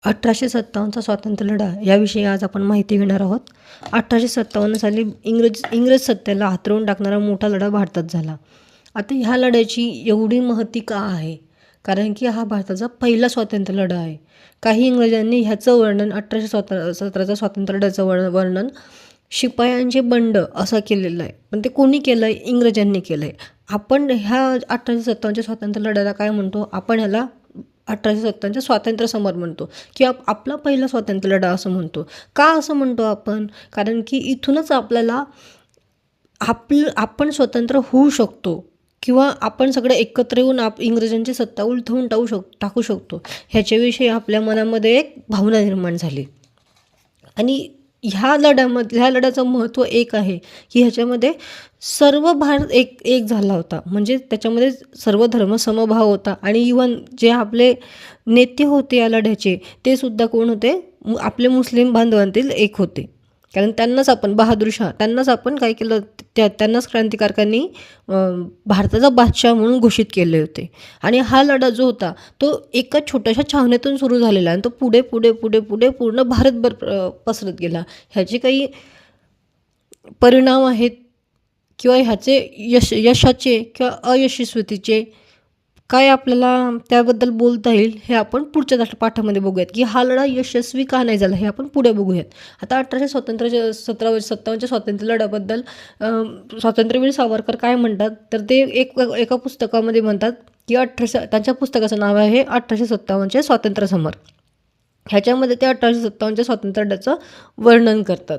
1857चा स्वातंत्र्य लढा याविषयी आज आपण माहिती घेणार आहोत. 1857 साली इंग्रज सत्तेला हातरवून टाकणारा मोठा लढा भारतात झाला. आता ह्या लढ्याची एवढी महती का आहे? कारण की हा भारताचा पहिला स्वातंत्र्य लढा आहे. काही इंग्रजांनी ह्याचं वर्णन 1817च्या स्वातंत्र्य लढ्याचं वर्णन शिपायांचे बंड असं केलेलं आहे. पण ते कोणी केलं आहे? इंग्रजांनी केलं आहे. आपण ह्या 1857च्या स्वातंत्र्य लढ्याला काय म्हणतो? आपण ह्याला 1857चा स्वातंत्र्य समर म्हणतो किंवा आपला पहिला स्वातंत्र्य लढा असं म्हणतो. का असं म्हणतो आपण? कारण की इथूनच आपल्याला आपण स्वतंत्र होऊ शकतो किंवा आपण सगळे एकत्र येऊन इंग्रजांची सत्ता उलथवून टाकू शकतो ह्याच्याविषयी आपल्या मनामध्ये एक भावना निर्माण झाली. आणि ह्या लढ्याचं महत्त्व एक आहे की ह्याच्यामध्ये सर्व भारत एक झाला होता. म्हणजे त्याच्यामध्ये सर्व धर्म समभाव होता. आणि इवन जे आपले नेते होते या लढ्याचे ते सुद्धा कोण होते? आपले मुस्लिम बांधवांतील एक होते. कारण त्यांनाच आपण बहादूर शाह त्यांनाच आपण काय केलं? त्यांनाच क्रांतिकारकांनी भारताचा बादशाह म्हणून घोषित केले होते. आणि हा लढा जो होता तो एका छोट्याशा छावणीतून सुरू झालेला आणि तो पुढे पुढे पुढे पुढे पूर्ण भारतभर पसरत गेला. ह्याचे काही परिणाम आहेत किंवा ह्याचे यशाचे किंवा अयशस्वीतेचे काय आपल्याला त्याबद्दल बोलता येईल हे आपण पुढच्या पाठामध्ये बघूयात की हा लढा यशस्वी का नाही झाला हे आपण पुढे बघूयात. आता 1857च्या स्वातंत्र्य लढ्याबद्दल स्वातंत्र्यवीर सावरकर काय म्हणतात तर ते एका पुस्तकामध्ये म्हणतात की त्यांच्या पुस्तकाचं नाव आहे 1857चे स्वातंत्र्य समर. ह्याच्यामध्ये ते 1857च्या स्वातंत्र्य लढ्याचं वर्णन करतात.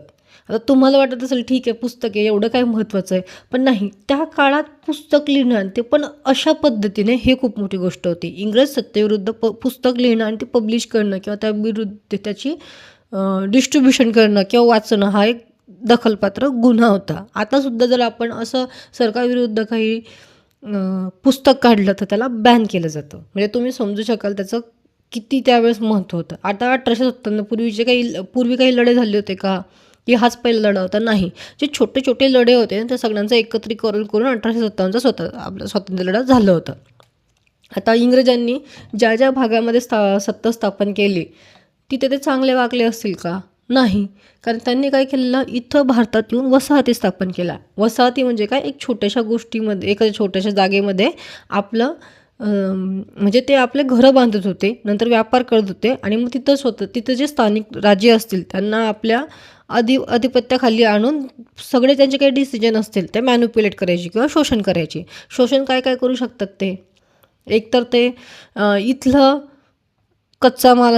आता तुम्हाला वाटत असेल ठीक आहे पुस्तक आहे एवढं काय महत्त्वाचं आहे, पण नाही, त्या काळात पुस्तक लिहिणं ते पण अशा पद्धतीने हे खूप मोठी गोष्ट होती. इंग्रज सत्तेविरुद्ध पुस्तक लिहिणं आणि ते पब्लिश करणं किंवा त्या विरुद्ध त्याची डिस्ट्रीब्युशन करणं किंवा वाचणं हा एक दखलपात्र गुन्हा होता. आतासुद्धा जर आपण असं सरकारविरुद्ध काही पुस्तक काढलं तर त्याला बॅन केलं जातं. म्हणजे तुम्ही समजू शकाल त्याचं किती त्यावेळेस महत्त्व होतं. आता 1857 पूर्वी काही लढे झाले होते का की हाच पहिला लढा होता? नाही. जे छोटे छोटे लढे होते त्या सगळ्यांचं एकत्रीकरण करून 1857चा आपला स्वातंत्र्य लढा झालं होतं. आता इंग्रजांनी ज्या ज्या भागामध्ये सत्ता स्थापन केली तिथे ते चांगले वागले असतील का? नाही. कारण त्यांनी काय केलेलं? इथं भारतात येऊन वसाहती स्थापन केल्या. वसाहती म्हणजे काय? एक छोट्याशा गोष्टीमध्ये एका छोट्याशा जागेमध्ये आपलं म्हणजे ते आपले घरं बांधत होते, नंतर व्यापार करत होते आणि मग तिथं जे स्थानिक राज्य असतील त्यांना आपल्या अधिपत्याखाली आणून सगळे त्यांचे काही डिसिजन असतील ते मॅन्युप्युलेट करायचे किंवा शोषण करायचे. शोषण काय काय करू शकतात ते? एकतर ते इथलं कच्चा माल